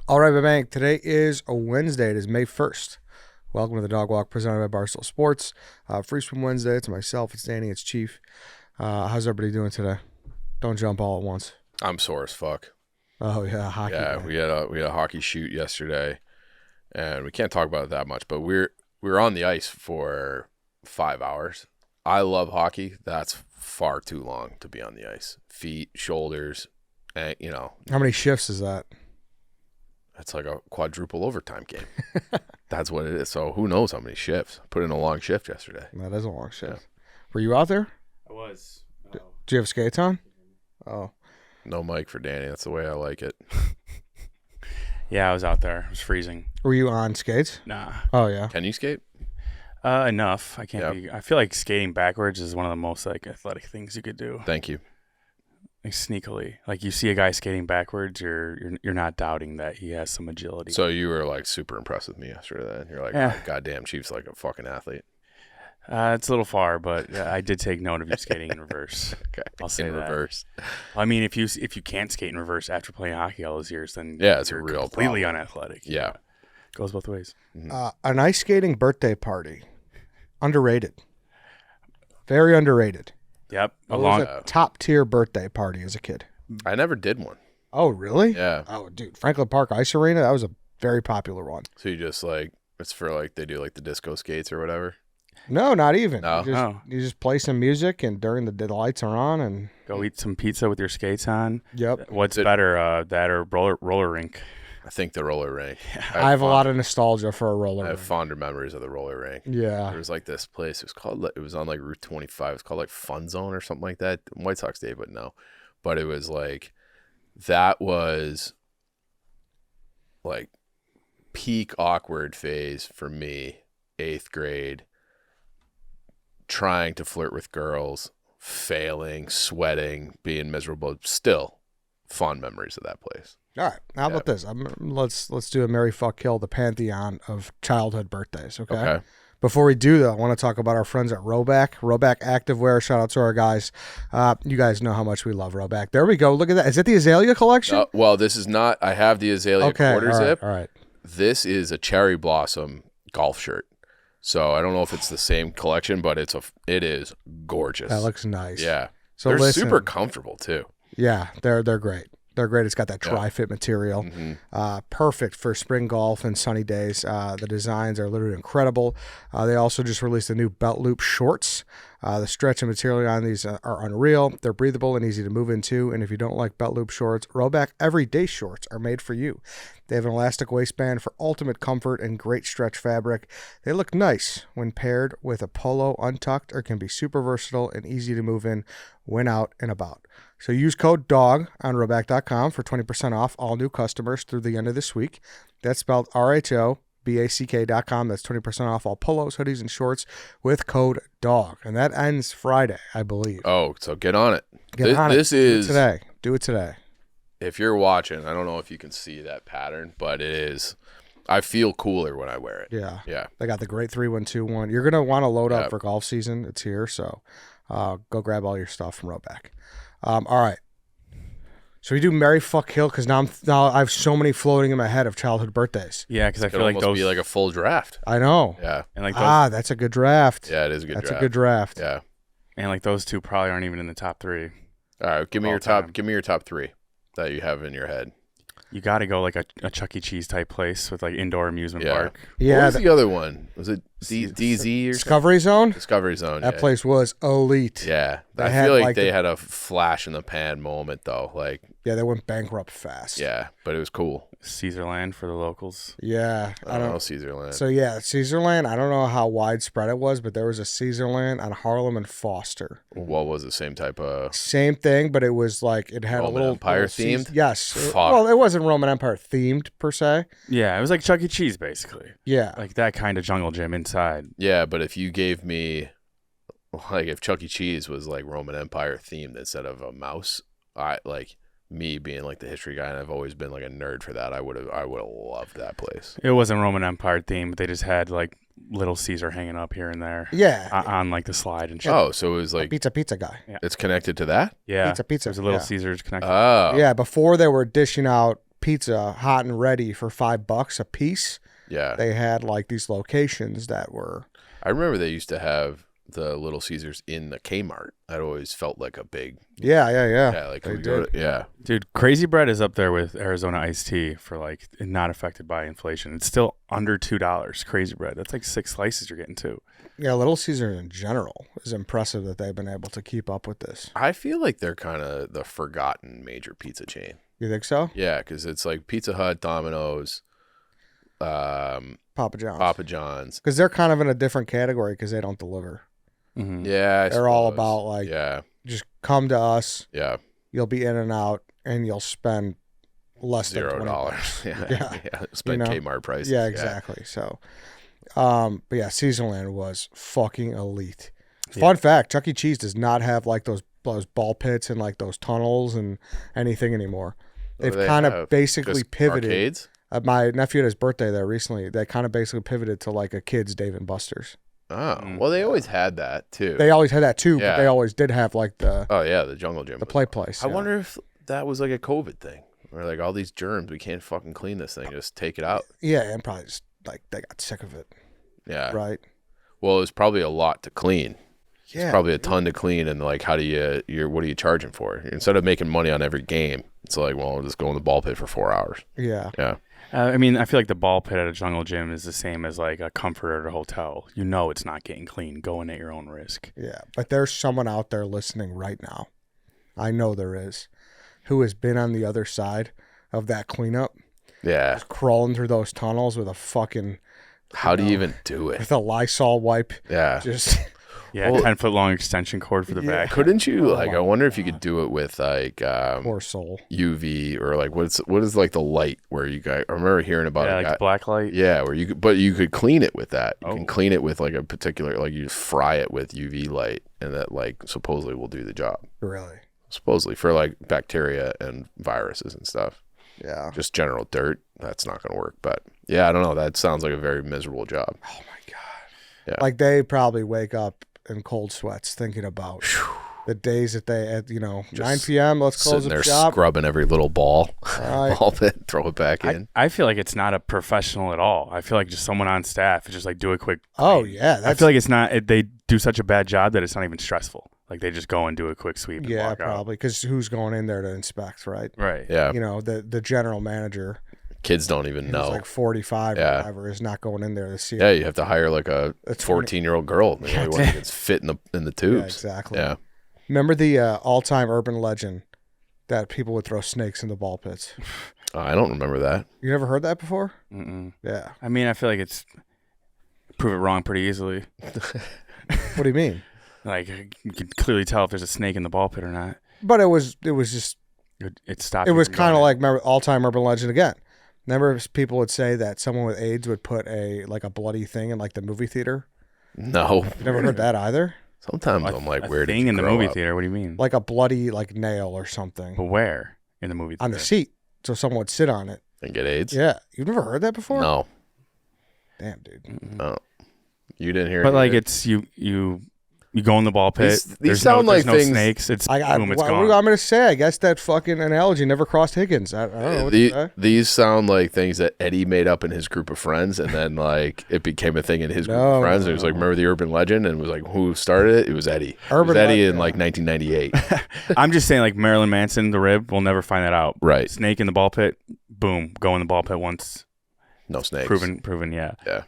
All right, Roback. Today is a Wednesday. It is May 1st. Welcome to the Dog Walk presented by Barstool Sports. Free Swim Wednesday. It's myself. It's Danny. It's Chief. How's everybody doing today? Don't jump all at once. I'm sore as fuck. Oh, yeah, hockey. Yeah, man. we had a hockey shoot yesterday, and we can't talk about it that much, but we were on the ice for 5 hours. I love hockey. That's far too long to be on the ice. Feet, shoulders, and, How many shifts is that? it's like a quadruple overtime game. That's what it is. So who knows how many shifts. Put in a long shift yesterday. That is a long shift. Yeah. Were you out there? I was. Did you have skates on? Oh. No mic for Danny. That's the way I like it. Yeah, I was out there. It was freezing. Were you on skates? Nah. Oh, yeah. Can you skate? Enough. I can't be. I feel like skating backwards is one of the most athletic things you could do. Thank you. Like sneakily, like you see a guy skating backwards, you're not doubting that he has some agility. So you were super impressed with me yesterday. Then you're like, Yeah. oh, goddamn, Chief's like a fucking athlete. It's a little far, but I did take note of you skating in reverse. Okay, I'll say in that. reverse. I mean, if you can't skate in reverse after playing hockey all those years, then Yeah, it's you're a real completely problem. unathletic. Yeah. Goes both ways. An ice skating birthday party. Underrated. Very underrated. Yep. It was a top-tier birthday party as a kid. I never did one. Oh, really? Yeah. Oh, dude. Franklin Park Ice Arena, that was a very popular one. So you just it's for they do the disco skates or whatever. No, not even. No? You just play some music, and during the lights are on, and Go eat some pizza with your skates on. yep. What's better, that or roller rink? I think the roller rink. I have a lot of nostalgia for a roller I have rink. fonder memories of the roller rink. Yeah. There was this place. It was on Route 25. It was called Fun Zone or something like that. White Sox Day, but no. But it was that was peak awkward phase for me, 8th grade, trying to flirt with girls, failing, sweating, being miserable. Still fond memories of that place. All right. How about this? Let's do a Mary Fuck Kill, the pantheon of childhood birthdays. Okay. Before we do that, I want to talk about our friends at Roback. Roback Activewear. Shout out to our guys. You guys know how much we love Roback. There we go. Look at that. Is that the Azalea collection? Well, this is not. I have the Azalea quarter zip. All right. This is a cherry blossom golf shirt. So I don't know if it's the same collection, but it is gorgeous. That looks nice. Yeah. So they're listen, super comfortable too. Yeah, they're great. They're great. It's got that tri-fit material. Mm-hmm. Perfect for spring golf and sunny days. The designs are literally incredible. They also just released the new belt loop shorts. The stretch and material on these are unreal. They're breathable and easy to move into. And if you don't like belt loop shorts, Roback everyday shorts are made for you. They have an elastic waistband for ultimate comfort and great stretch fabric. They look nice when paired with a polo untucked, or can be super versatile and easy to move in when out and about. So use code DOG on Roback.com for 20% off all new customers through the end of this week. That's spelled RHOBACK.com. That's 20% off all polos, hoodies, and shorts with code DOG. And that ends Friday, I believe. Oh, so get on it. Get on it. This is today. Do it today. If you're watching, I don't know if you can see that pattern, but it is. I feel cooler when I wear it. Yeah. Yeah. They got the great 3121. You're going to want to load up Yep. for golf season. It's here. So go grab all your stuff from Roback. All right. So we do Mary Fuck Kill, because now I have so many floating in my head of childhood birthdays. Yeah, because I It could feel like almost those be like a full draft. I know. Yeah. and like those That's a good draft. Yeah, it is a good That's draft. a good draft. Yeah. and like those two probably aren't even in the top 3. All right, give me All your top. time. Give me your top 3 that you have in your head. You got to go like a Chuck E. Cheese type place with indoor amusement Yeah. park. Yeah. What was the other one? Was it DZ or something? Discovery Zone? Discovery Zone? That yeah. place was elite. Yeah, They I had, feel like like, they the- had a flash in the pan moment though. Yeah, they went bankrupt fast. Yeah, but it was cool. Caesarland for the locals. Yeah. I don't know Caesarland. So, yeah, Caesarland, I don't know how widespread it was, but there was a Caesarland on Harlem and Foster. What was the same type of? Same thing, but it was it had Roman a little Empire little themed? Yes. Fuck. Well, it wasn't Roman Empire themed per se. Yeah, it was like Chuck E. Cheese basically. Yeah. Like that kind of jungle gym inside. Yeah, but if you gave me, if Chuck E. Cheese was Roman Empire themed instead of a mouse, me being the history guy, and I've always been a nerd for that, I would have loved that place. It wasn't Roman Empire themed, but they just had Little Caesar hanging up here and there. Yeah. On the slide and shit. Oh, so it was A pizza guy. it's connected to that? yeah. Pizza. There's a Little Yeah. Caesars connected. Oh. Yeah, before they were dishing out pizza hot and ready for $5 a piece. Yeah. They had like these locations that were. I remember they used to have the Little Caesars in the Kmart. That always felt like a big. Yeah. Yeah, like They we go did. to, yeah. Dude, Crazy Bread is up there with Arizona iced tea for like not affected by inflation. It's still under $2. Crazy Bread. That's like 6 slices you're getting too. Yeah, Little Caesar in general is impressive that they've been able to keep up with this. I feel like they're kind of the forgotten major pizza chain. You think so? Yeah, because it's like Pizza Hut, Domino's, Papa John's. Papa John's. Because they're kind of in a different category because they don't deliver. Mm-hmm. Yeah, I They're all suppose. about like, Yeah, just come to us. yeah. You'll be in and out, and you'll spend less than $0. $20. Yeah. Spend You know? Kmart prices. Yeah, exactly. So, but yeah, Seasonland was fucking elite. Fun fact: Chuck E. Cheese does not have like those ball pits and like those tunnels and anything anymore. What do They've they kind of have? basically Just pivoted. Arcades? My nephew had his birthday there recently. They kind of basically pivoted to like a kid's Dave and Buster's. Oh, well, they always had that too. They always had that too, Yeah. but they always did have like the Oh yeah, the Jungle Gym. was- play place. I yeah. wonder if that was like a COVID thing, where like all these germs, we can't fucking clean this thing, just take it out. Yeah, and probably just like they got sick of it, Yeah. right? Well, it was probably a lot to clean. Yeah, It's probably a ton to clean, and like, how do what are you charging for? Instead of making money on every game, it's like, well, we'll just go in the ball pit for 4 hours. yeah. Yeah. I mean, I feel like the ball pit at a jungle gym is the same as like a Comfort at a hotel. You know it's not getting clean. Go in at your own risk. Yeah, but there's someone out there listening right now. I know there is, who has been on the other side of that cleanup, Yeah. crawling through those tunnels with a fucking How do you even do it? with a Lysol wipe. Yeah. Just Yeah, Well- 10-foot long extension cord for the Yeah. back. Couldn't you Oh like? my I wonder if you could do it with like poor soul. UV or like what is like the light where you guys? I remember hearing about Yeah, a like guy. black light. Yeah, where you could, but you could clean it with that. You Oh. can clean it with like a particular, like you just fry it with UV light, and that like supposedly will do the job. Really? Supposedly for like bacteria and viruses and stuff. Yeah. Just general dirt, that's not going to work. But yeah, I don't know. That sounds like a very miserable job. Oh my god. Yeah. Like they probably wake up in cold sweats thinking about the days that they at 9 p.m. Let's close Sitting the there shop. scrubbing every little ball, Right. ball pit, throw it back in. I feel like it's not a professional at all. I feel like just someone on staff is just like do a quick. Oh clean. yeah, I that's feel like it's not. They do such a bad job that it's not even stressful. Like they just go and do a quick sweep. And yeah walk out. probably because who's going in there to inspect, right? Right. Yeah, The general manager, kids don't even who's know. like 45 Yeah. or whatever, is not going in there to see. Yeah, you have to hire like a That's 14-year-old girl. The only one that can fit in the Yeah, tubes. exactly. Yeah. Remember the all-time urban legend that people would throw snakes in the ball pits? I don't remember that. You never heard that before? Mm-mm. Yeah. I mean, I feel like it's prove it wrong pretty easily. What do you mean? Like you can clearly tell if there's a snake in the ball pit or not. But it was just It stopped. it you was from kind of going like remember all-time urban legend again. Remember people would say that someone with AIDS would put a bloody thing in like the movie theater? No. You never heard that either? Sometimes in. I'm like, a where did thing you in the grow movie up? theater? What do you mean? Like a bloody nail or something But where in the movie theater? on the seat, so someone would sit on it. And get AIDS? Yeah, you've never heard that before? No. Damn, dude. Mm-mm. No. You didn't hear it But like either? it's you go in the ball pit. These there's sound no, like there's things- no snakes. It's I boom. It's what gone. am I gonna say? I guess that fucking analogy never crossed Higgins. I don't know what to say. These sound like things that Eddie made up in his group of friends, and then like it became a thing in his group No, of friends. no, And it was like, no. remember the urban legend? And it was like, who started it? It was Eddie. It Urban was Eddie legend, in like 1998. I'm just saying, like Marilyn Manson, the rib. We'll never find that out. Right. Snake in the ball pit. Boom. Go in the ball pit once. No snakes. Proven. Yeah. Yeah.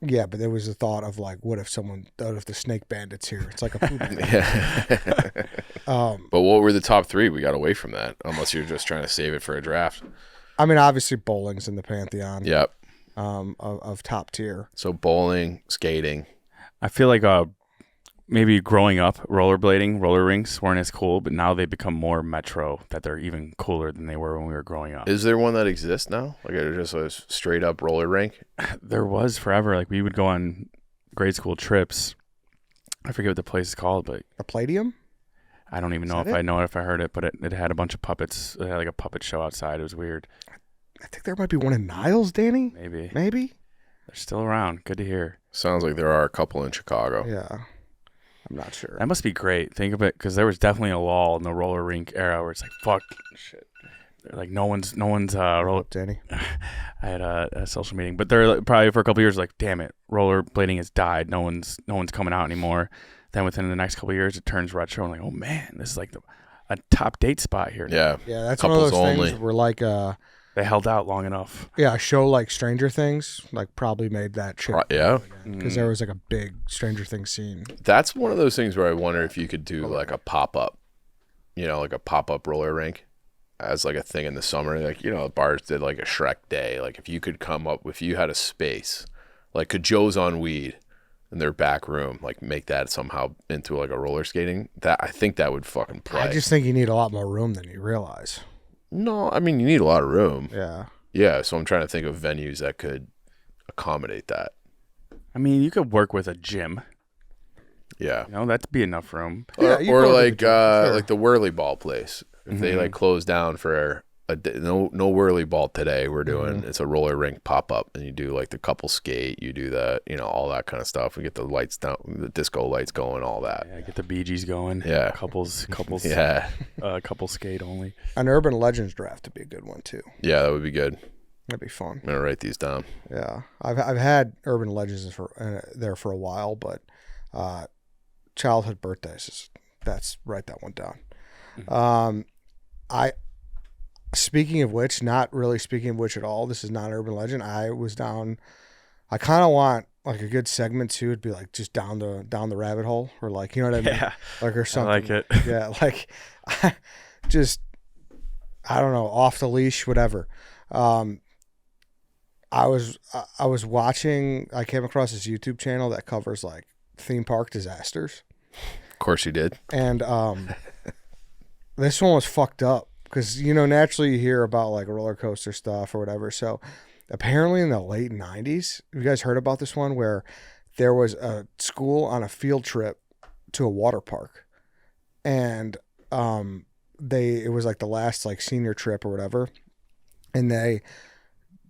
Yeah, but there was the thought of like, what if the snake bandits here? It's like a food. Yeah. But what were the top three? We got away from that, unless you're just trying to save it for a draft. I mean, obviously bowling's in the pantheon. Yep. Of top tier. So bowling, skating. I feel like maybe growing up, rollerblading, roller rinks weren't as cool, but now they become more metro. That they're even cooler than they were when we were growing up. Is there one that exists now? Like just a straight up roller rink? There was forever. Like we would go on grade school trips. I forget what the place is called, but A Palladium? I don't even know if I know it, if I heard it. But it had a bunch of puppets. It had like a puppet show outside. It was weird. I think there might be one in Niles, Danny. Maybe Maybe? they're still around. Good to hear. Sounds like there are a couple in Chicago. Yeah. I'm not sure. That must be great. Think of it, because there was definitely a lull in the roller rink era where it's like, fuck shit. They're like no one's Danny. I had a social meeting, but they're probably for a couple years like, damn it, rollerblading has died. No one's coming out anymore. Then within the next couple of years, it turns retro. I'm like, oh man, this is like a top date spot here. Yeah. Yeah, that's Couples one of those only. things where like They held out long enough. a show like Stranger Things like probably made that shit. Yeah. Because there was like a big Stranger Things scene. That's one of those things where I wonder if you could do like a pop-up, like a pop-up roller rink as like a thing in the summer. Like, bars did like a Shrek day. Like if you could if you had a space, like could Joe's on Weed in their back room, like make that somehow into like a roller skating, I think that would fucking play. I just think you need a lot more room than you realize. No, I mean, you need a lot of room. Yeah. Yeah, so I'm trying to think of venues that could accommodate that. I mean, you could work with a gym. Yeah. That'd be enough room. Yeah, you Or go to like the gym, sure. like the whirly ball place. If they like close down for no whirly ball today, we're doing it's a roller rink pop up, and you do like the couple skate, you do that, all that kind of stuff. We get the lights down, the disco lights going, all that. Yeah, get the Bee Gees going. Yeah. Couples. Yeah. Couple skate only. An Urban Legends draft would be a good one too. Yeah, that would be good. That'd be fun. I'm gonna write these down. Yeah, I've had Urban Legends there for a while, but childhood birthdays that's write that one down. Speaking of which, not really speaking of which at all. This is not Urban Legend. I was down. I kind of want like a good segment too. It'd be like just down the rabbit hole, or like, you know what I mean? Yeah, like or something. I like it. Yeah, like just I don't know, off the leash, whatever. I was watching. I came across this YouTube channel that covers like theme park disasters. Of course you did. And this one was fucked up because naturally you hear about like roller coaster stuff or whatever. So apparently in the late 90s, you guys heard about this one where there was a school on a field trip to a water park, and it was like the last like senior trip or whatever, and they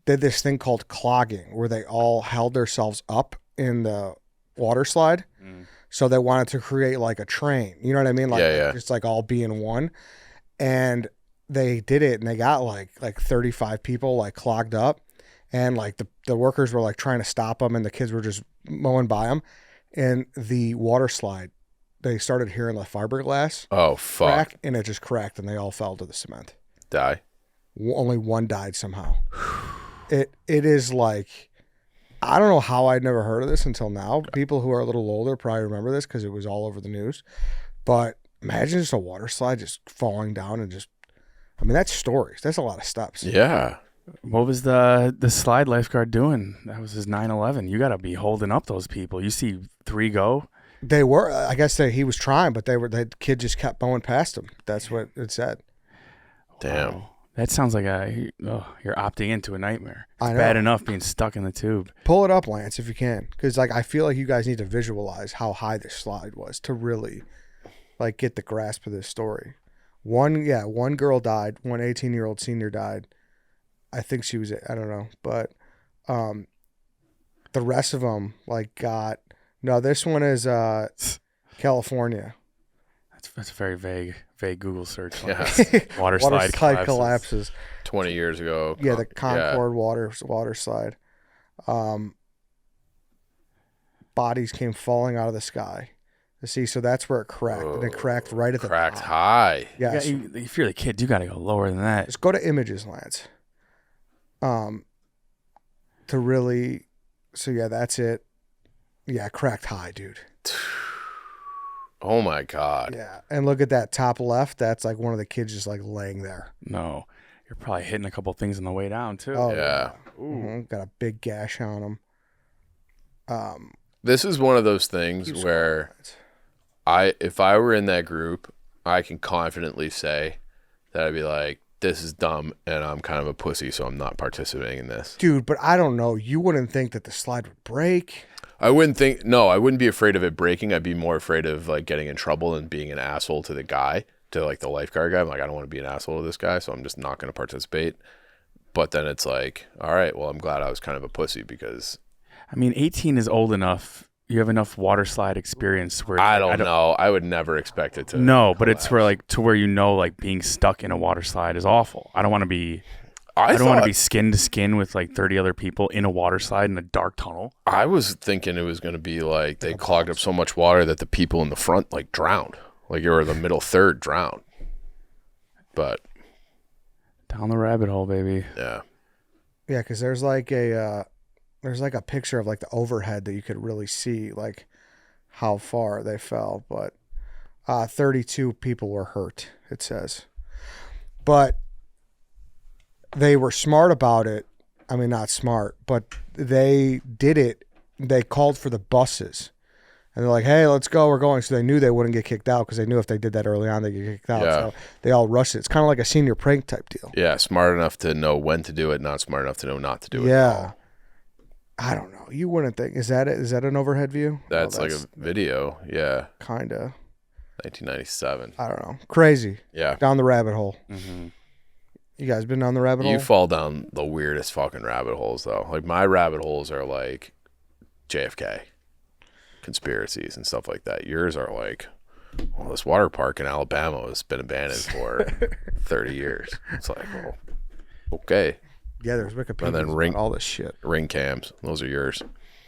did this thing called clogging where they all held themselves up in the water slide. So they wanted to create like a train, you know what I mean? Like, yeah. just like all be in one. And they did it, and they got like 35 people like clogged up, and like the workers were like trying to stop them, and the kids were just mowing by them. And the water slide, they started hearing the fiberglass crack, and it just cracked, and they all fell to the cement. Die. Only one died somehow. It is like, I don't know how I'd never heard of this until now. People who are a little older probably remember this because it was all over the news. But imagine just a water slide just falling down and just, I mean, that's stories. That's a lot of steps. Yeah. What was the slide lifeguard doing? That was his 9/11. You got to be holding up those people. You see 3 go. They were, I guess he was trying, but the kid just kept going past him. That's what it said. Damn. Wow. That sounds like you're opting into a nightmare. It's I know. bad enough being stuck in the tube. Pull it up, Lance, if you can. Because like, I feel like you guys need to visualize how high this slide was to really like get the grasp of this story. One girl died. One 18-year-old senior died. I think she was, I don't know. But the rest of them like no, this one is California. That's a very vague Google search. Yeah. Water Water slide collapses. 20 years ago. Yeah, the Concord water slide. Bodies came falling out of the sky. See, so that's where it cracked. And it cracked right at the Cracked top. high. Yeah. If you're the kid, you got to go lower than that. Just go to images, Lance. To really, so yeah, that's it. Yeah, cracked high, dude. Oh my God. Yeah, and look at that top left. That's like one of the kids just like laying there. No, you're probably hitting a couple things on the way down too. Oh Yeah. Got a big gash on him. This is one of those things where if I were in that group, I can confidently say that I'd be like, this is dumb, and I'm kind of a pussy, so I'm not participating in this. Dude, but I don't know. You wouldn't think that the slide would break. I wouldn't be afraid of it breaking. I'd be more afraid of like getting in trouble and being an asshole to the guy, to like the lifeguard guy. I'm like, I don't want to be an asshole to this guy, so I'm just not going to participate. But then it's like, all right, well, I'm glad I was kind of a pussy because. I mean, 18 is old enough enough water slide experience where I don't know. I would never expect it to. No, but collapse. it's where like to where like being stuck in a water slide is awful. I don't want to be. I don't want to be skin to skin with like 30 other people in a water slide in a dark tunnel. I was thinking it was going to be like they clogged up so much water that the people in the front like drowned, like you were the middle third drowned. But down the rabbit hole, baby. Yeah, because there's like a picture of like the overhead that you could really see like how far they fell, but 32 people were hurt, it says. But they were smart about it. I mean, not smart, but they did it. They called for the buses. And they're like, hey, let's go. We're going. So they knew they wouldn't get kicked out because they knew if they did that early on, they'd get kicked out. Yeah. So they all rushed it. It's kind of like a senior prank type deal. Yeah, smart enough to know when to do it, not smart enough to know not to do it. Yeah. I don't know. You wouldn't think. Is that it? Is that an overhead view? That's like a video. Yeah. Kind of. 1997. I don't know. Crazy. Yeah. Down the rabbit hole. Mm-hmm. You guys been down the rabbit hole? You fall down the weirdest fucking rabbit holes, though. Like, my rabbit holes are like JFK conspiracies and stuff like that. Yours are like, well, this water park in Alabama has been abandoned for 30 years. It's like, well, okay. Yeah, there's Wikipedia And then about all this shit. Ring cams. Those are yours.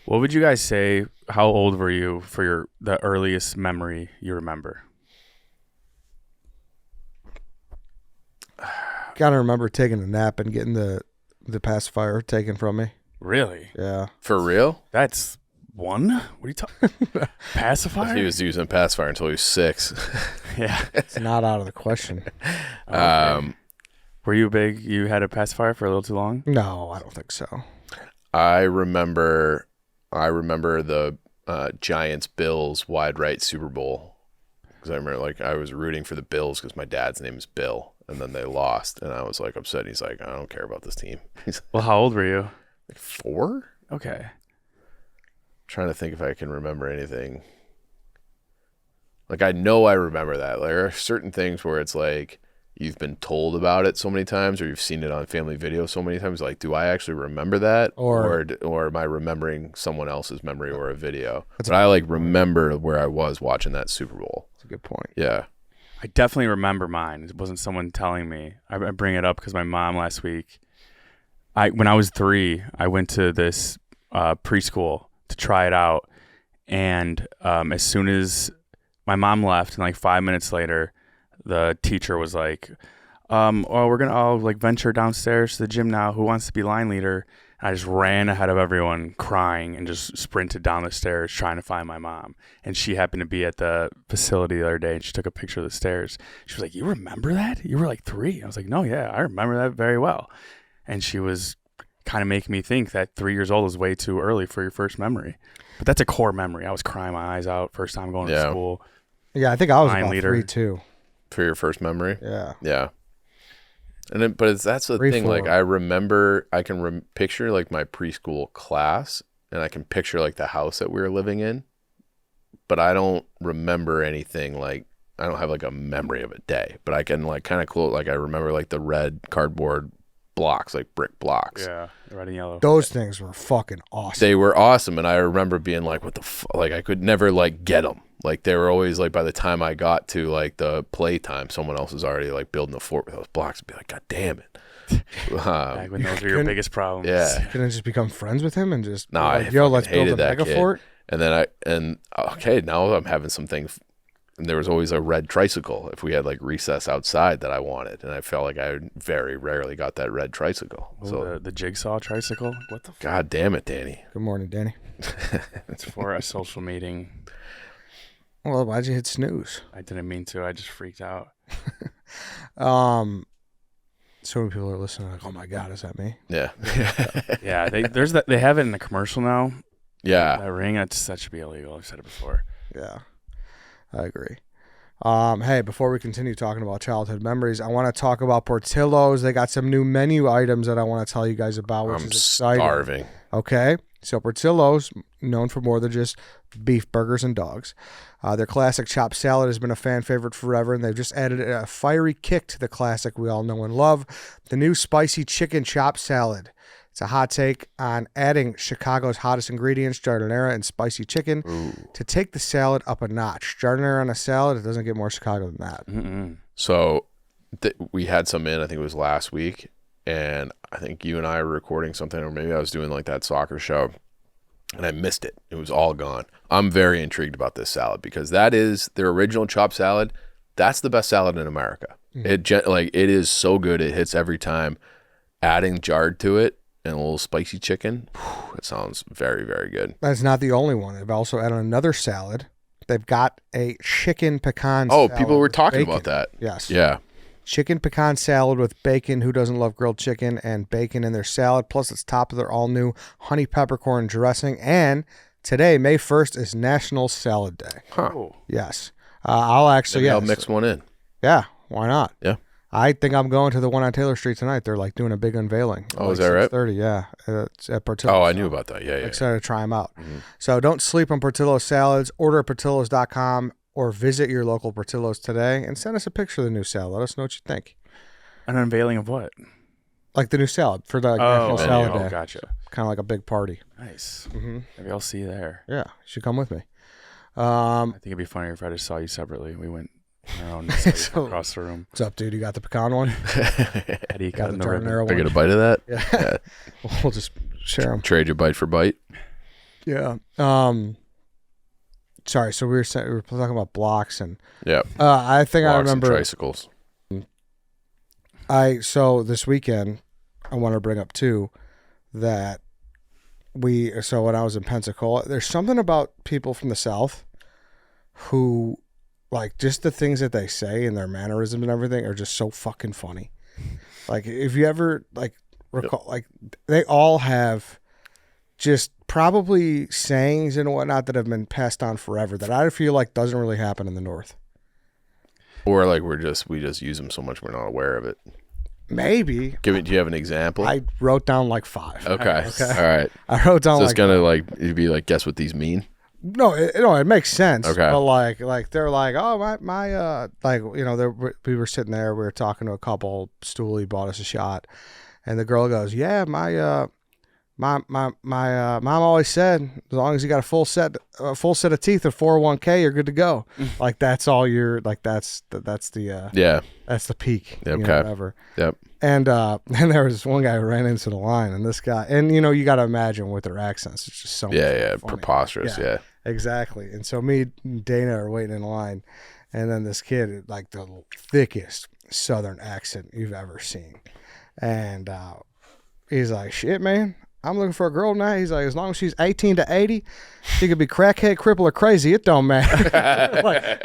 What would you guys say? How old were you for the earliest memory you remember? Gotta remember taking a nap and getting the pacifier taken from me. Really? Yeah. For real? That's one? What are you talking? Pacifier? He was using pacifier until he was 6. Yeah. It's not out of the question. Okay. Were you big? You had a pacifier for a little too long? No, I don't think so. I remember the Giants Bills wide right Super Bowl, because I remember like I was rooting for the Bills because my dad's name is Bill, and then they lost, and I was like upset. He's like, I don't care about this team. He's Well, how old were you? like 4. Okay. Trying to think if I can remember anything. Like I know I remember that. Like, there are certain things where it's like you've been told about it so many times, or you've seen it on family video so many times. Like, do I actually remember that, or am I remembering someone else's memory or a video? But I like remember where I was watching that Super Bowl. That's a good point. Yeah. I definitely remember mine. It wasn't someone telling me. I bring it up because my mom last week, when I was 3, I went to this preschool to try it out. And as soon as my mom left, and like 5 minutes later, the teacher was like, we're going to all like venture downstairs to the gym now. Who wants to be line leader? And I just ran ahead of everyone crying and just sprinted down the stairs trying to find my mom. And she happened to be at the facility the other day, and she took a picture of the stairs. She was like, you remember that? You were like 3. I was like, no, yeah, I remember that very well. And she was kind of making me think that 3 years old is way too early for your first memory. But that's a core memory. I was crying my eyes out first time going to school. Yeah, I think I was Line about leader. 3 too. For your first memory? Yeah. Yeah. And then, but that's the 3, thing. 4. Like I remember, I can picture like my preschool class, and I can picture like the house that we were living in, but I don't remember anything. Like I don't have like a memory of a day, but I can like kind of quote, like I remember like the red cardboard blocks, like brick blocks. Yeah, red and yellow. Those things were fucking awesome. They were awesome, and I remember being like, what the like I could never like get them. Like they were always like, by the time I got to like the playtime, someone else was already like building a fort with those blocks. I'd be like, God damn it. Back when those were your biggest problems. Yeah. Couldn't I just become friends with him and just No, like, I yo, let's build a hated that mega kid. fort? And then okay, now I'm having some things. And there was always a red tricycle if we had like recess outside that I wanted, and I felt like I very rarely got that red tricycle. Ooh, So the jigsaw tricycle. What the? God damn it, Danny. Good morning, Danny. It's for a social meeting. Well, why'd you hit snooze? I didn't mean to. I just freaked out. So many people are listening like, oh my God, is that me? Yeah. Yeah, they have it in the commercial now. Yeah. That ring, that should be illegal. I've said it before. Yeah, I agree. Hey, before we continue talking about childhood memories, I want to talk about Portillos. They got some new menu items that I want to tell you guys about, which I'm is exciting. starving. Okay, so Portillos, known for more than just beef burgers and dogs. Their classic chopped salad has been a fan favorite forever, and they've just added a fiery kick to the classic we all know and love, the new spicy chicken chopped salad. It's a hot take on adding Chicago's hottest ingredients, giardiniera and spicy chicken, to take the salad up a notch. Giardiniera on a salad, it doesn't get more Chicago than that. Mm-mm. So we had some in, I think it was last week, and I think you and I were recording something, or maybe I was doing like that soccer show, and I missed it. It was all gone. I'm very intrigued about this salad because that is their original chopped salad. That's the best salad in America. It is so good. It hits every time. Adding jarred to it and a little spicy chicken, it sounds very, very good. That's not the only one. They've also added another salad. They've got a chicken pecan salad. Oh, people were talking bacon. about that. Yes. Yeah. Chicken pecan salad with bacon. Who doesn't love grilled chicken and bacon in their salad? Plus, it's topped with their all-new honey peppercorn dressing. And today, May 1st, is National Salad Day. Huh. Oh. Yes. I'll actually, Maybe I'll mix one in. Yeah, why not? Yeah. I think I'm going to the one on Taylor Street tonight. They're like doing a big unveiling. Oh, is that right? 6:30, yeah. It's at Portillos. Oh, I knew about that. Yeah, yeah. Excited to try them out. So don't sleep on Portillos salads. Order at Portillos.com or visit your local Portillos today and send us a picture of the new salad. Let us know what you think. An unveiling of what? Like the new salad for the National Salad Day. Oh, gotcha. Kind of like a big party. Nice. Mm-hmm. Maybe I'll see you there. Yeah, you should come with me. I think it'd be funnier if I just saw you separately. We went around and saw you So- across the room. What's up, dude? You got the pecan one? Eddie Got got the the ribbon. giardiniera I one? get a bite of that. Yeah. We'll just share them. Trade your bite for bite. Yeah. Sorry. So we were talking about blocks, and Yeah. I think I Blocks and remember. tricycles. So this weekend, I want to bring up too that so when I was in Pensacola, there's something about people from the South who, like, just the things that they say and their mannerisms and everything are just so fucking funny. Like, if you ever recall, like, they all have just probably sayings and whatnot that have been passed on forever that I feel like doesn't really happen in the North. Or like we just use them so much we're not aware of it. Maybe. Do you have an example? I wrote down like 5. Okay. All right. I wrote down So it's like gonna it'd be like, guess what these mean? no, it makes sense. Okay. But like they're like, oh my like, you know, we were sitting there, we were talking to a couple. Stoolie bought us a shot, and the girl goes, yeah, my mom always said, as long as you got a full set of teeth and 401k, you're good to go. Like, that's all you're like. That's the Yeah. that's the peak. Okay. Whatever. Yep. And there was one guy who ran into the line, and this guy, and you know, you got to imagine with their accents, it's just so Yeah. funny. Preposterous. Yeah. Exactly. And so me and Dana are waiting in line, and then this kid, like the thickest Southern accent you've ever seen, and he's like, "Shit, man, I'm looking for a girl now." He's like, as long as she's 18 to 80, she could be crackhead, cripple, or crazy. It don't matter.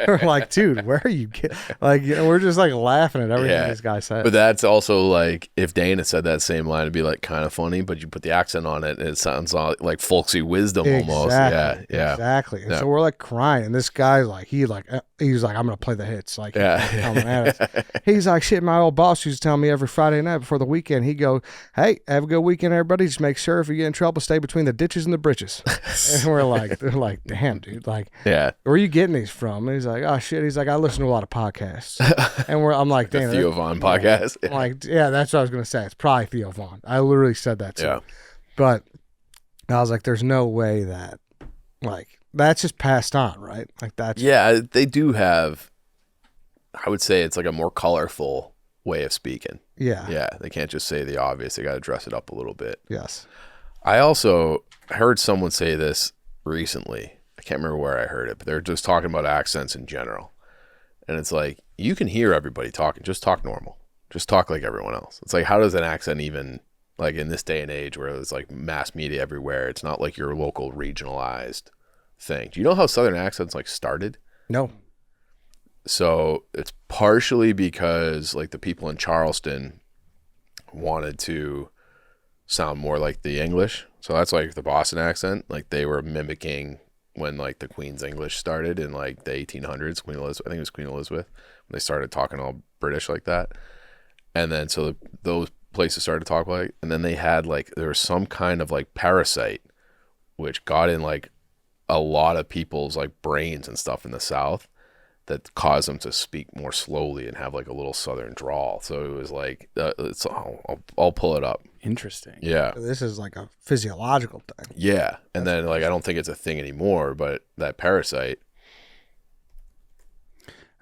we're like, dude, where are you getting? Like, you know, we're just like laughing at everything this guy said. But that's also like, if Dana said that same line, it'd be like kind of funny, but you put the accent on it and it sounds like folksy wisdom almost. Yeah. Yeah. Exactly. And Yeah. so we're like crying, and this guy's like, he was like, I'm gonna play the hits. Like, coming at us. He's like, shit. My old boss used to tell me every Friday night before the weekend, he'd go, "Hey, have a good weekend, everybody. Just make sure if you get in trouble, stay between the ditches and the britches." And they're like, damn, dude. Like, Yeah. where are you getting these from? And he's like, oh shit. He's like, I listen to a lot of podcasts. And I'm like, The damn. Theo Von podcast. I'm like, yeah, that's what I was gonna say. It's probably Theo Von. I literally said that too. Yeah. But I was like, there's no way that, like, that's just passed on, right? Like, that's Yeah, they do have, I would say it's like a more colorful way of speaking. yeah. Yeah, they can't just say the obvious. They got to dress it up a little bit. Yes. I also heard someone say this recently. I can't remember where I heard it, but they're just talking about accents in general. And it's like, you can hear everybody talking. Just talk normal. Just talk like everyone else. It's like, how does an accent even, like in this day and age where there's like mass media everywhere, it's not like your local regionalized thing. Do you know how Southern accents like started? No. So it's partially because like the people in Charleston wanted to sound more like the English. So that's like the Boston accent. Like they were mimicking when like the Queen's English started in like the 1800s. Queen Elizabeth, I think it was Queen Elizabeth, when they started talking all British like that. And then so those places started to talk like, and then they had like, there was some kind of like parasite which got in like a lot of people's like brains and stuff in the South that caused them to speak more slowly and have like a little Southern drawl. So it was like, I'll pull it up. Interesting. Yeah. This is like a physiological thing. Yeah. And then like I don't think it's a thing anymore, but that parasite.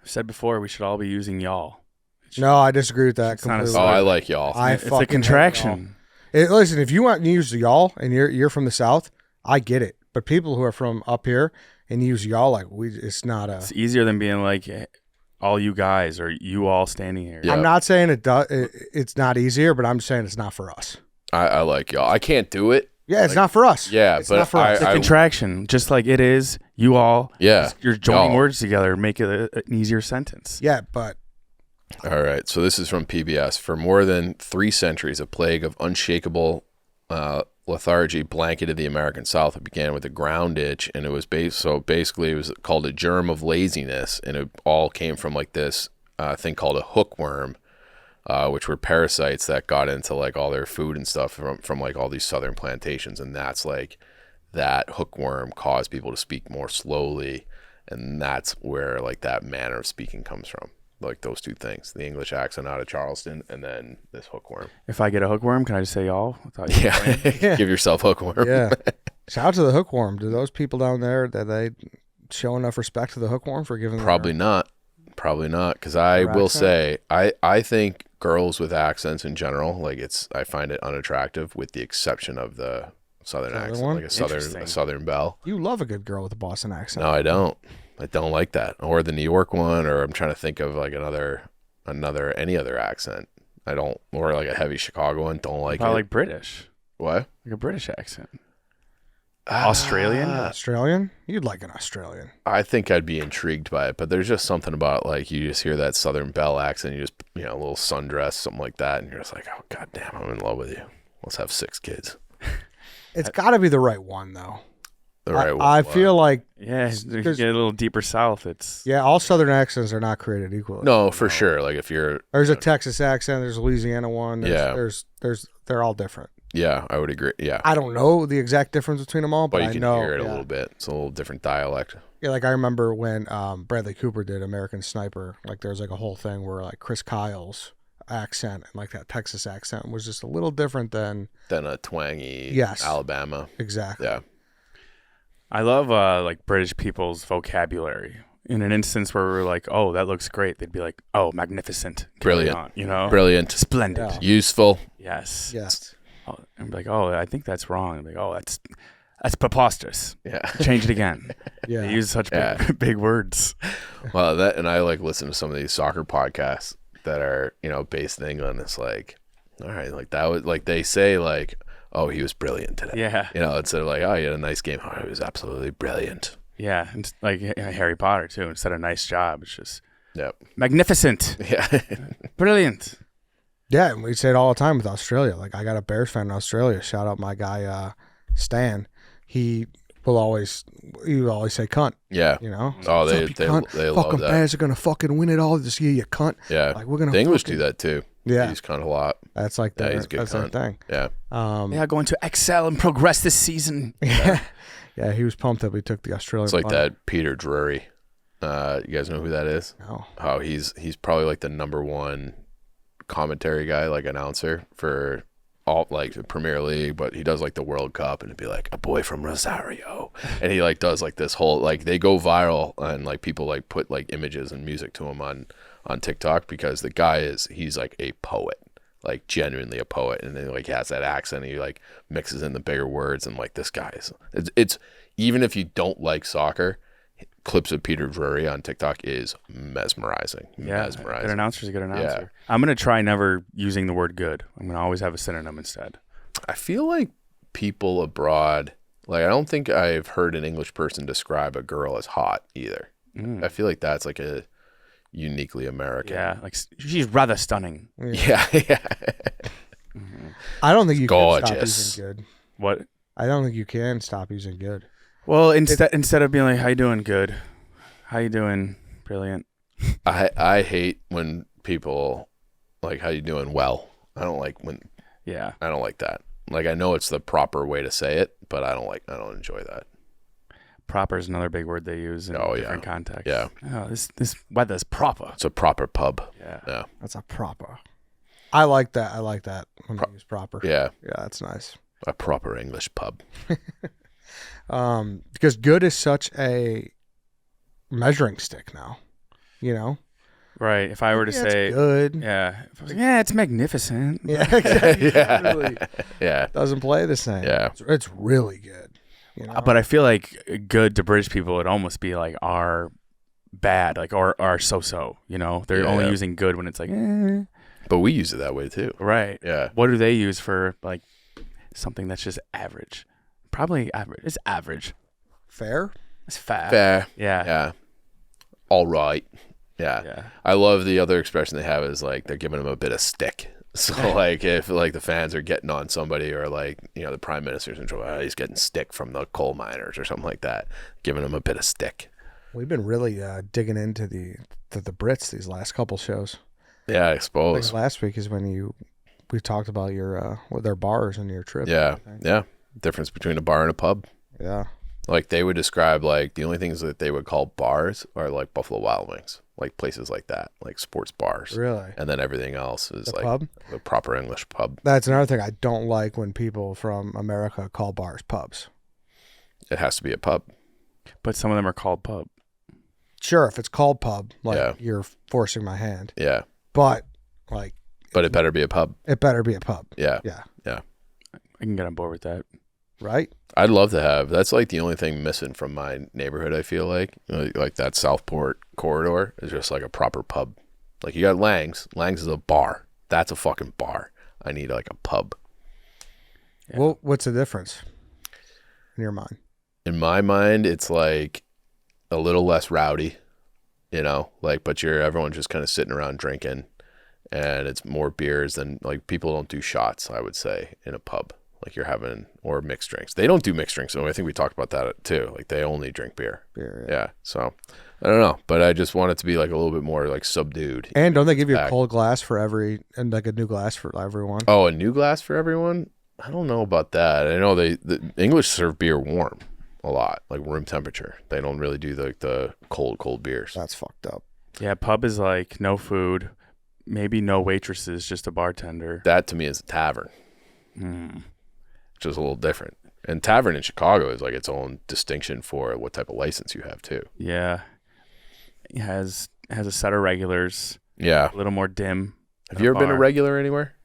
I've said before we should all be using y'all. No, I disagree with that It's not a completely. Oh, Sorry. I like y'all. It's fucking a hate contraction. y'all. Listen, if you want to use y'all and you're from the South, I get it. But people who are from up here and use y'all like it's not a. It's easier than being like all you guys or you all standing here. Yeah. I'm not saying it does. It's not easier, but I'm just saying it's not for us. I like y'all. I can't do it. Yeah, it's Like, not for us. Yeah, it's but not for us. It's a contraction, just like it is. You all. Yeah. You're joining Y'all. words together, make it an easier sentence. Yeah, but All right. So this is from PBS. For more than 3 centuries, a plague of unshakable lethargy blanketed the American South. It began with a ground itch, and it was basically it was called a germ of laziness, and it all came from like this thing called a hookworm, which were parasites that got into like all their food and stuff from like all these southern plantations, and that's like that hookworm caused people to speak more slowly, and that's where like that manner of speaking comes from. Like those two things, the English accent out of Charleston and then this hookworm. If I get a hookworm, can I just say y'all? I thought you were playing. Yeah. Give yourself hookworm. yeah. Shout out to the hookworm. Do those people down there that they show enough respect to the hookworm for giving Probably not. Probably not. Because I Their will accent? say, I think girls with accents in general, like I find it unattractive with the exception of the southern Southern accent, one? like a Interesting. southern belle. You love a good girl with a Boston accent. No, I don't. I don't like that. Or the New York one, or I'm trying to think of like any other accent. I don't, or like a heavy Chicago one. Don't like Probably it. like British, What? like a British accent. Australian? Australian? You'd like an Australian. I think I'd be intrigued by it, but there's just something about like you just hear that Southern Belle accent, you just a little sundress, something like that, and you're just like, oh goddamn, I'm in love with you. Let's have 6 kids. It's got to be the right one, though. The right one. I feel like, Yeah, if you There's- get a little deeper south. It's yeah, all Southern accents are not created equally. No, for sure. Like if you're, There's a Texas accent. There's a Louisiana one. Yeah. They're all different. yeah, I would agree. Yeah, I don't know the exact difference between them all, but but you I can know. hear it a yeah. little bit. It's a little different dialect. Yeah, like I remember when Bradley Cooper did American Sniper. Like there was like a whole thing where like Chris Kyle's accent and like that Texas accent was just a little different than Then a twangy Yes. Alabama. exactly. Yeah, I love like British people's vocabulary. In an instance where we're like, oh, that looks great, they'd be like, oh, magnificent, Carry Brilliant. on, you know, brilliant, splendid, Yeah. useful. yes, Yes. Oh, and be like, oh, I think that's wrong. I'm like, oh, that's preposterous. Yeah. Change it again. Yeah. They use such Yeah. big words. Well, that, and I like listen to some of these soccer podcasts that are, based in England. It's like, all right, like that was like they say like, oh, he was brilliant today. Yeah, Instead of like, oh, he had a nice game. Oh, he was absolutely brilliant. yeah, and it's like Harry Potter too. Instead of nice job, it's just Yep. magnificent, Yeah. brilliant. Yeah, and we say it all the time with Australia. Like I got a Bears fan in Australia. Shout out my guy Stan. He will always say cunt. Yeah. Oh, Oh, "What's they up, you they, cunt? they love Fucking that. Bears are gonna fucking win it all this year, you cunt." Yeah. Like we're gonna. The English fucking- do that too. Yeah, He's kind of a lot. that's like Yeah, their, he's a good that's their cunt. thing. Yeah. They are going to excel and progress this season. Yeah, yeah. He was pumped that we took the Australian. It's like punt. that Peter Drury. You guys know who that is? No. Oh, he's probably like the number one commentary guy, like announcer for all like the Premier League, but he does like the World Cup, and it'd be like a boy from Rosario, and he like does like this whole like they go viral, and like people like put like images and music to him on TikTok because the guy he's like a poet, like genuinely a poet, and then like he has that accent, and he like mixes in the bigger words, and like this guy is it's even if you don't like soccer, clips of Peter Drury on TikTok is mesmerizing. Yeah, Mesmerizing. good announcer's a good announcer. Yeah. I'm gonna try never using the word good. I'm gonna always have a synonym instead. I feel like people abroad, like I don't think I've heard an English person describe a girl as hot either. I feel like that's like a uniquely American. Yeah, like she's rather stunning. Yeah. Yeah. I don't think you can stop Gorgeous. using good. What? I don't think you can stop using good. Well, instead of being like, "How you doing? Good. How you doing? Brilliant." I hate when people like, how you doing? Well, I don't like Yeah. I don't like that. Like I know it's the proper way to say it, but I don't enjoy that. Proper is another big word they use in Oh, yeah. different contexts. Yeah. Oh, this weather's proper. It's a proper pub. Yeah. Yeah. That's a proper. I like that. I like that when they use proper. Yeah. Yeah, that's nice. A proper English pub. Because good is such a measuring stick now, you know? Right. If I were to say it's good. Yeah. If I was like, yeah, it's magnificent. Yeah, exactly. Yeah. Really Yeah. doesn't play the same. Yeah. It's really good. You know? But I feel like good to British people would almost be like our bad, like our so-so, you know? They're only using good when it's like, eh. But we use it that way too. Right. Yeah. What do they use for like something that's just average? Probably average. It's average. Fair? It's fat. Fair. Yeah. Yeah. All right. Yeah. Yeah. I love the other expression they have is like they're giving them a bit of stick. So like if like the fans are getting on somebody or like, you know, the prime minister's in trouble, he's getting stick from the coal miners or something like that, giving them a bit of stick. We've been really digging into the Brits these last couple shows. Yeah, I I suppose. think last week is when we talked about your with their bars and your trip. Yeah. Yeah. Difference between a bar and a pub. Yeah. Like they would describe like the only things that they would call bars are like Buffalo Wild Wings, like places like that, like sports bars. Really? And then everything else is The like pub? the proper English pub. That's another thing I don't like when people from America call bars pubs. It has to be a pub. But some of them are called pub. Sure, if it's called pub, like Yeah. you're forcing my hand. Yeah. But like But it better be a pub. it better be a pub. Yeah. Yeah. I can get on board with that. Right? I'd love to have. That's like the only thing missing from my neighborhood, I feel like. Like that Southport corridor is just like a proper pub. Like you got Lang's. Lang's is a bar. That's a fucking bar. I need like a pub. Yeah. Well, what's the difference in your mind? In my mind, it's like a little less rowdy, you know, like, but everyone's just kind of sitting around drinking, and it's more beers than like people don't do shots, I would say, in a pub. Like you're having, or mixed drinks. They don't do mixed drinks. So I think we talked about that too. Like they only drink beer. Beer, Yeah. So I don't know, but I just want it to be like a little bit more like subdued. And don't they give you a Back. cold glass for and like a new glass for everyone? Oh, a new glass for everyone? I don't know about that. I know the English serve beer warm a lot, like room temperature. They don't really do the cold beers. That's fucked up. Yeah, pub is like no food, maybe no waitresses, just a bartender. That to me is a tavern, which is a little different. And tavern in Chicago is like its own distinction for what type of license you have too. Yeah. It has a set of regulars, Yeah. a little more dim. Have you ever been a regular anywhere?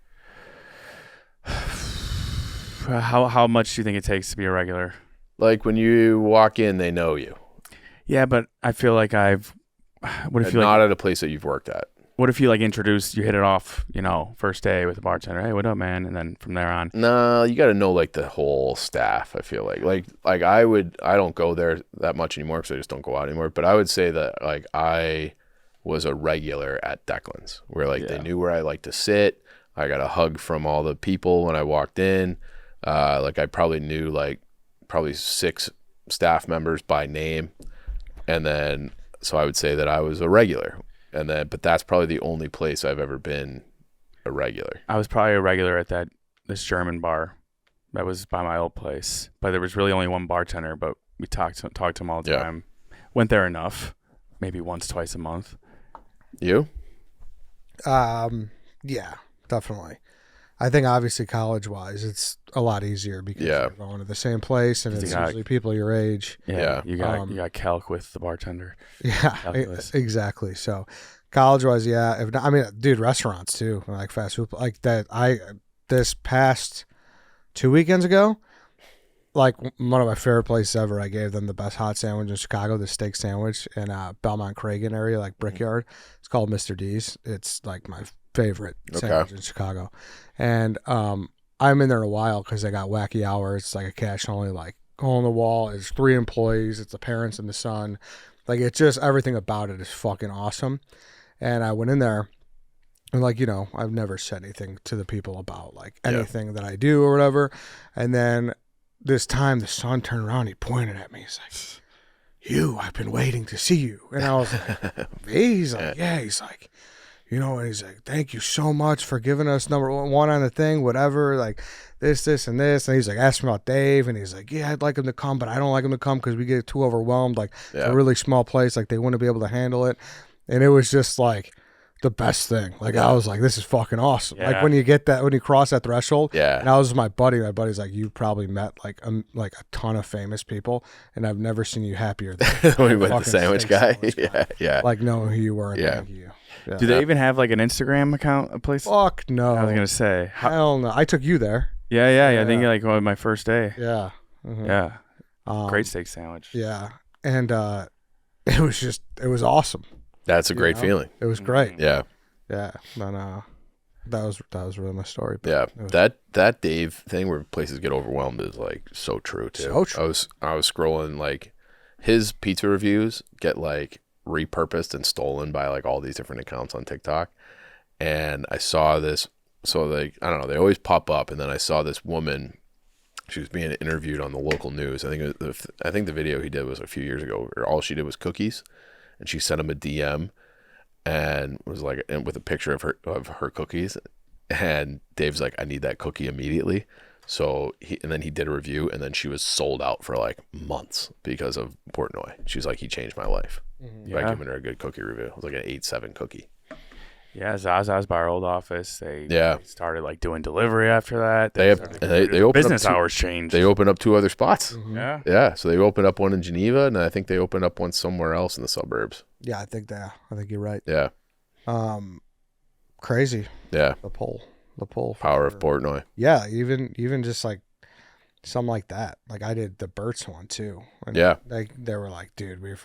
How much do you think it takes to be a regular? Like when you walk in, they know you. Yeah, but I feel like what if you Not like, at a place that you've worked at. what if you like introduce, you hit it off, you know, first day with the bartender, hey, what up, man? And then from there on. No, you got to know like the whole staff. I feel like I don't go there that much anymore because I just don't go out anymore. But I would say that like I was a regular at Declan's, where like they knew where I like to sit. I got a hug from all the people when I walked in. Like I probably knew like probably 6 staff members by name, and then so I would say that I was a regular. And then, but that's probably the only place I've ever been a regular. I was probably a regular at this German bar that was by my old place, but there was really only one bartender. But we talked to him all the time. Went there enough, maybe once, twice a month. You? Yeah, definitely. I think obviously college-wise, it's a lot easier because you're going to the same place, and it's usually people your age. Yeah. You got calc with the bartender. Yeah, exactly. So college-wise, yeah. If not, I mean, dude, restaurants too, like fast food, like that. This past 2 weekends ago, like one of my favorite places ever. I gave them the best hot sandwich in Chicago, the steak sandwich in Belmont Cragen area, like Brickyard. It's called Mr. D's. It's like my favorite sandwich in Chicago. And I'm in there a while because they got wacky hours. It's like a cash only, like hole in the wall. It's 3 employees. It's the parents and the son. Like it's just everything about it is fucking awesome. And I went in there and like, you know, I've never said anything to the people about like anything that I do or whatever. And then this time the son turned around, he pointed at me. He's like, I've been waiting to see you. And I was like, me? He's like, yeah. He's like, you know, and he's like, thank you so much for giving us number one on the thing, whatever, like this, and this. And he's like, ask me about Dave. And he's like, yeah, I'd like him to come, but I don't like him to come because we get too overwhelmed. Like, it's a really small place. Like, they wouldn't be able to handle it. And it was just like, the best thing. Like I was like, this is fucking awesome. Yeah. Like when you cross that threshold. Yeah. And I was with my buddy. My buddy's like, you probably met like a ton of famous people, and I've never seen you happier than When we went the fucking sandwich steak guy. sandwich Yeah. Yeah. Like knowing who you were and Yeah. thanking you. Yeah. Do they even have like an Instagram account, a place? Fuck no. I was gonna say. Hell no. I took you there. Yeah. I think like on my first day. Yeah. Mhm. Yeah. Great steak sandwich. Yeah. And it was awesome. That's a great feeling. It was great. Yeah. Yeah. And that was really my story. But Yeah. it was- That Dave thing where places get overwhelmed is like so true too. So true. I was scrolling like his pizza reviews get like repurposed and stolen by like all these different accounts on TikTok. And I saw this, so like, I don't know, they always pop up. And then I saw this woman, she was being interviewed on the local news. I think the video he did was a few years ago, or all she did was cookies. And she sent him a DM and was like, and with a picture of her cookies. And Dave's like, I need that cookie immediately. So then he did a review, and then she was sold out for like months because of Portnoy. She's like, he changed my life by giving her a good cookie review. It was like an 8.7 cookie. Yeah, Zaza's by our old office. They started like doing delivery after that. They opened business up hours changed. They opened up 2 other spots. Yeah. Yeah. So they opened up one in Geneva, and I think they opened up one somewhere else in the suburbs. Yeah, I think you're right. Yeah. Crazy. Yeah. The pull. Power of Portnoy. Yeah, even just like something like that. Like I did the Burt's one too. And Yeah. they were like, dude, we're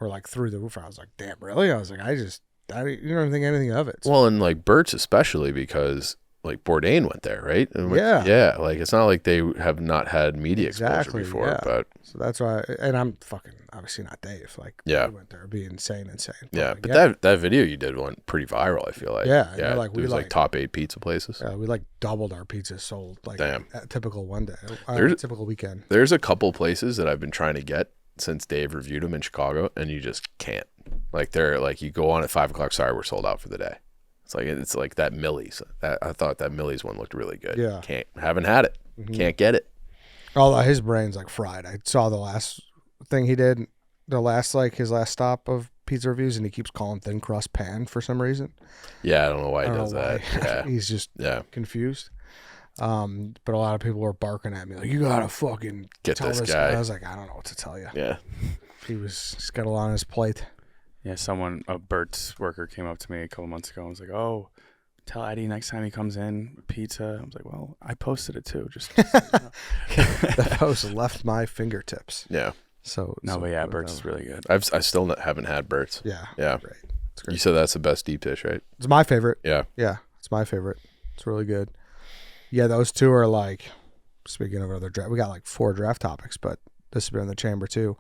like through the roof. I was like, damn, really? I was like, you don't think anything of it. Well, and like Burt's especially because like Bourdain went there, right? And Yeah. Like it's not like they have not had media exposure Exactly, before, yeah. but So that's why, and I'm fucking obviously not Dave. Like, Yeah. we went there, it'd be insane. yeah. Like, But that video you did went pretty viral. I feel like Yeah, yeah. like, It we was like like- top 8 pizza places. we like doubled our pizzas sold. Like, Damn. a typical one day, There's- a typical weekend. There's a couple places that I've been trying to get since Dave reviewed them in Chicago, and you just can't. Like they're like, you go on at 5:00. Sorry, we're sold out for the day. It's like that Millie's. I thought that Millie's one looked really good. Yeah. Haven't had it. Can't get it. Although his brain's like fried. I saw the last thing he did, his last stop of pizza reviews, and he keeps calling thin crust pan for some reason. Yeah, I don't know why he I don't does know why. that. Yeah. He's just Yeah. confused. But a lot of people were barking at me like, you gotta fucking Get tell this this guy. I was like, I don't know what to tell you. Yeah. He's got a lot on his plate. Yeah, a Burt's worker came up to me a couple months ago and was like, "Oh, tell Eddie next time he comes in with pizza." I was like, "Well, I posted it too." Just so you know. The post left my fingertips. Yeah. But yeah, Burt's is really good. I still haven't had Burt's. Yeah. Yeah. Great. It's You great. said that's the best deep dish, right? It's my favorite. Yeah. Yeah, it's my favorite. It's really good. Yeah, those two are like, speaking of other draft, we got like 4 draft topics, but this has been in the chamber too.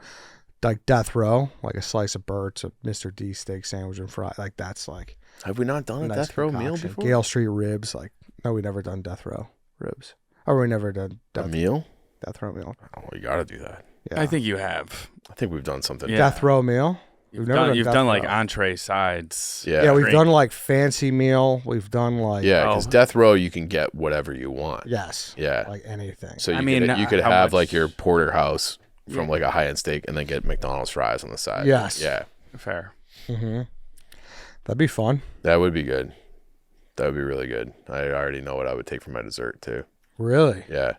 Like Death Row, like a slice of Burt's, a Mr. D steak sandwich and fry. Like that's like Have we not done a nice death row meal concoction. before? Gale Street ribs. Like, no, we never done Death Row ribs. Or we never done A meal? Death Row meal. Oh, you got to do that. Yeah. I think you have. I think we've done something. Yeah. Death Row meal. You've never done, Death like Row. entree sides. Yeah. Yeah, we've Drink. done like fancy meal. We've done like Yeah, because Oh. death row you can get whatever you want. yes, Yeah. like anything. So I you mean, could, you could how have much- like your porterhouse from Yeah. like a high-end steak and then get McDonald's fries on the side. Yes. Yeah. Fair. Mm-hmm. That'd be fun. That would be good. That would be really good. I already know what I would take for my dessert too. Really? Yeah.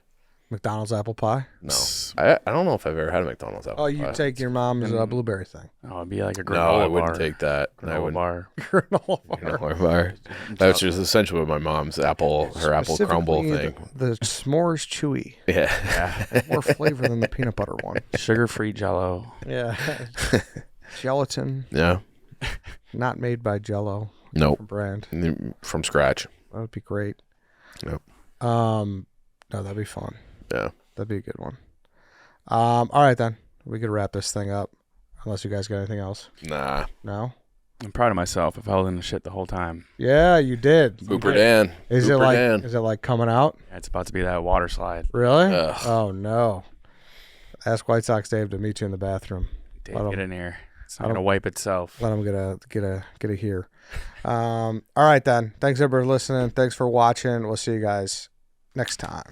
McDonald's apple pie? No. I don't know if I've ever had a McDonald's apple Oh, you pie. take your mom's blueberry thing. Oh, it'd be like a granola No, I bar. wouldn't take that. I Granola wouldn't. bar. Granola bar. Granola bar. That's just essentially what my mom's her apple crumble Specifically, thing. The s'mores chewy. Yeah. Yeah. More flavor than the peanut butter one. Sugar-free Jello. Yeah. Gelatin. Yeah. Not made by Jello. Nope. Brand. From scratch. That would be great. Nope. No, that'd be fun. Yeah. That'd be a good one. All right then. We could wrap this thing up. Unless you guys got anything else. Nah. No? I'm proud of myself. I've held in the shit the whole time. Yeah, you did. Booper Dan. Is Booper it like coming out? Yeah, it's about to be that water slide. Really? Ugh. Oh no. Ask White Sox Dave to meet you in the bathroom. Dave, I don't- get in here. It's I not don't- gonna wipe itself. Let him get a here. All right then. Thanks everybody for listening. Thanks for watching. We'll see you guys next time.